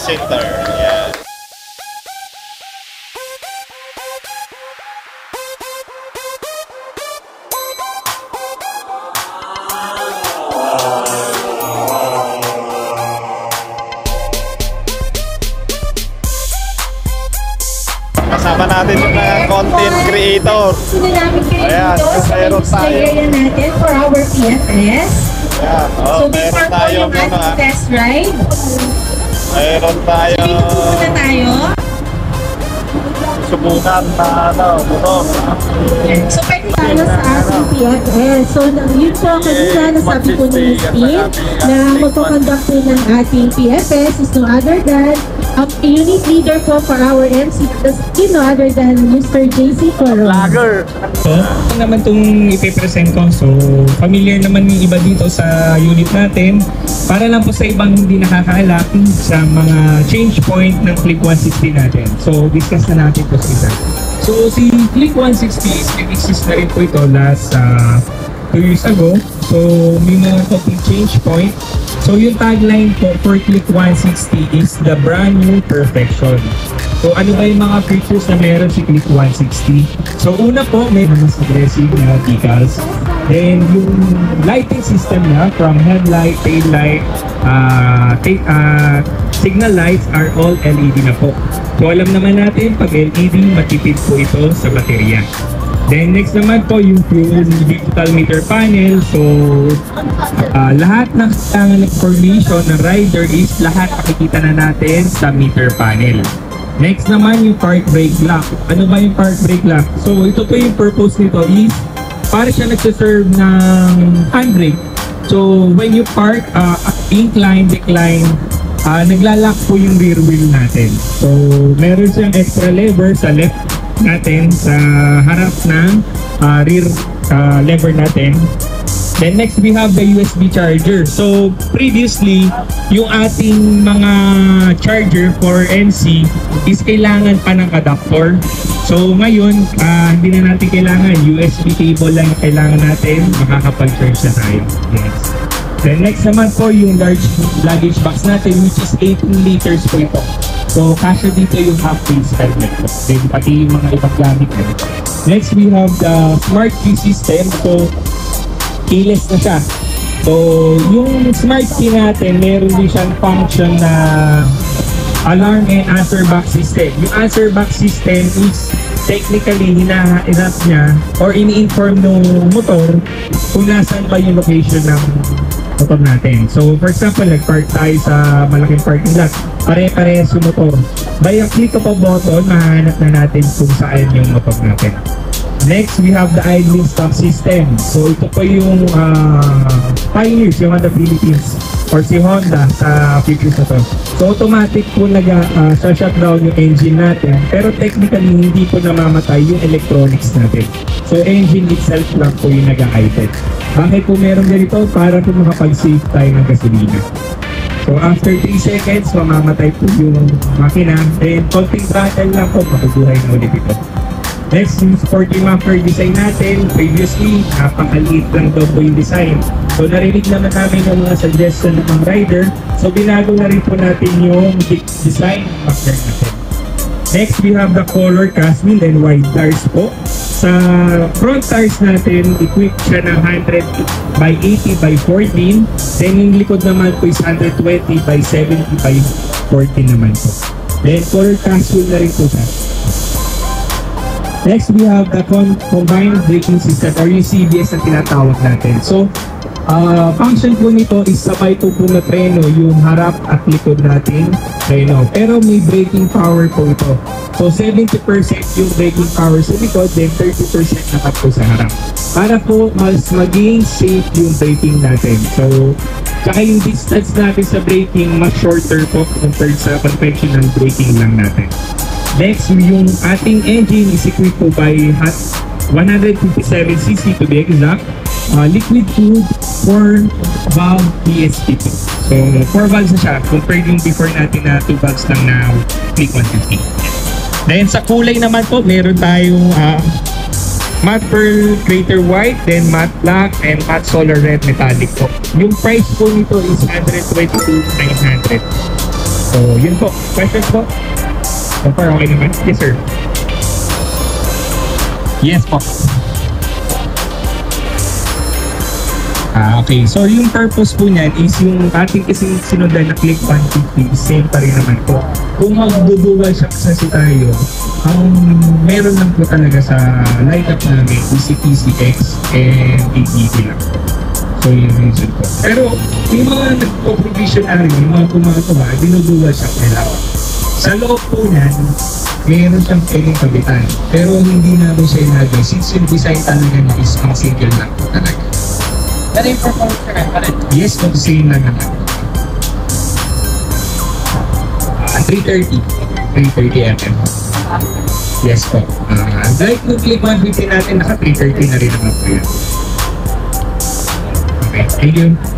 center. Yan. Kasama natin yung content creator. Ayan, meron tayo natin for our PFS. Ayan, So before po yung ating test ride, meron tayo muna tayo. Subukan na motor. So pwede tayo sa ating PFS. So yun po kanina nasabi po ni Steve na magpakonduct po ng ating PFS is no other than a unit leader po for our MC, no other than Mr. JC Coro. So, ito naman itong ipipresent ko. So, familiar naman yung iba dito sa unit natin. Para lang po sa ibang hindi nakakaalam sa mga change point ng Click 160 natin. So, discuss na natin ito sa isa. So, si Click 160 is nag-exist na rin po ito last 2 years ago. So, may mga topic change point. So, yung tagline po for Click 160 is the brand new perfection. So, ano ba yung mga features na meron si Click 160? So, una po, may mas aggressive na decals. Then, yung lighting system niya from headlight, tail light, signal lights are all LED na po. So, alam naman natin, pag LED, matipid po ito sa baterya. Then next naman po yung fuel digital meter panel. So lahat ng kailangan ng information ng rider is lahat makikita na natin sa meter panel. Next naman yung park brake lock. Ano ba yung park brake lock? So ito po yung purpose nito is para siya nagsiserve ng handbrake. So when you park, incline, decline, naglalak po yung rear wheel natin. So meron siyang extra lever sa left natin sa harap ng rear lever natin. Then next we have the USB charger. So previously yung ating mga charger for MC is kailangan pa ng adapter. So ngayon hindi na natin kailangan, USB cable lang yung kailangan natin, makakapag-charge na tayo. Yes. Then next naman po yung large luggage box natin which is 18 liters po ito. So, kasya dito yung half-face helmet po. Then, pati yung mga ibang gamit na dito. Next, we have the smart key system. So, keyless na siya. So, yung smart key natin, meron din siyang function na alarm and answer box system. Yung answer box system is technically hinahanap niya or ini-inform ng motor kung nasan ba yung location ng motor natin. So, for example, nag-park tayo sa malaking parking lot. Pare-parehas yung motor. By a click of a button, mahanap na natin kung saan yung motor natin. Next, we have the idling stop system. So, ito po yung pioneers, yung Honda Philippines or si Honda sa features na to. So, automatic po nag-shutdown yung engine natin. Pero technically, hindi po namamatay yung electronics natin. So, engine itself lang po yung nag-idle. Bakit po meron ganito? Para po makapag-save tayo ng gasolina. So after 3 seconds, mamamatay po yung makina. Then konting throttle lang po, makubuhay na ulit ito. Next, yung sporty muffler design natin. Previously, napakaliit lang daw po yung design. So narinig naman namin yung mga suggestion ng mga rider. So binago na rin po natin yung design ng muffler natin. Next, we have the color cast wheel and wide tires po. Sa front tires natin, equipped siya ng 100 by 80 by 14. Then yung likod naman po is 120 by 70 by 14 naman po. Then color cast wheel na rin po siya. Next, we have the combined braking system or yung CBS na tinatawag natin. So, function po nito is sabay po na preno yung harap at likod natin preno. Pero may braking power po ito. So 70% yung braking power sa likod, then 30% naman po sa harap. Para po mas maging safe yung braking natin. So, tsaka yung distance natin sa braking mas shorter po compared sa conventional braking lang natin. Next, yung ating engine is equipped po by 157cc to be exact. Liquid cooled 4 valve PSP po. So 4 valves na siya compared yung before natin na 2 valves lang na Click 160. Then sa kulay naman po, meron tayong matte pearl crater white, then matte black, and matte solar red metallic po. Yung price po nito is 122,900. So So, yun po. Questions po? So far, okay naman? Yes, sir. Yes po. Okay. So, yung purpose po niyan is yung ating kasing sinundan na click 150, same pa rin naman po. Kung magdudual shock kasi tayo, ang meron lang po talaga sa lineup namin is si PCX and ADB lang. So, yun yung reason po. Pero, yung mga nagpo-provisionary, yung mga kumakawa, dinudual shock nila. Sa loob po niyan, meron siyang pwedeng kabitan. Pero hindi namin siya ilagay since yung design talaga niya is pang single lang po talaga. Pero yung performance ka rin? Yes, po, same lang naman. 330 mm. Yes po. Dahil kung click 150 natin, naka 330 na rin naman po yan. Okay, thank you.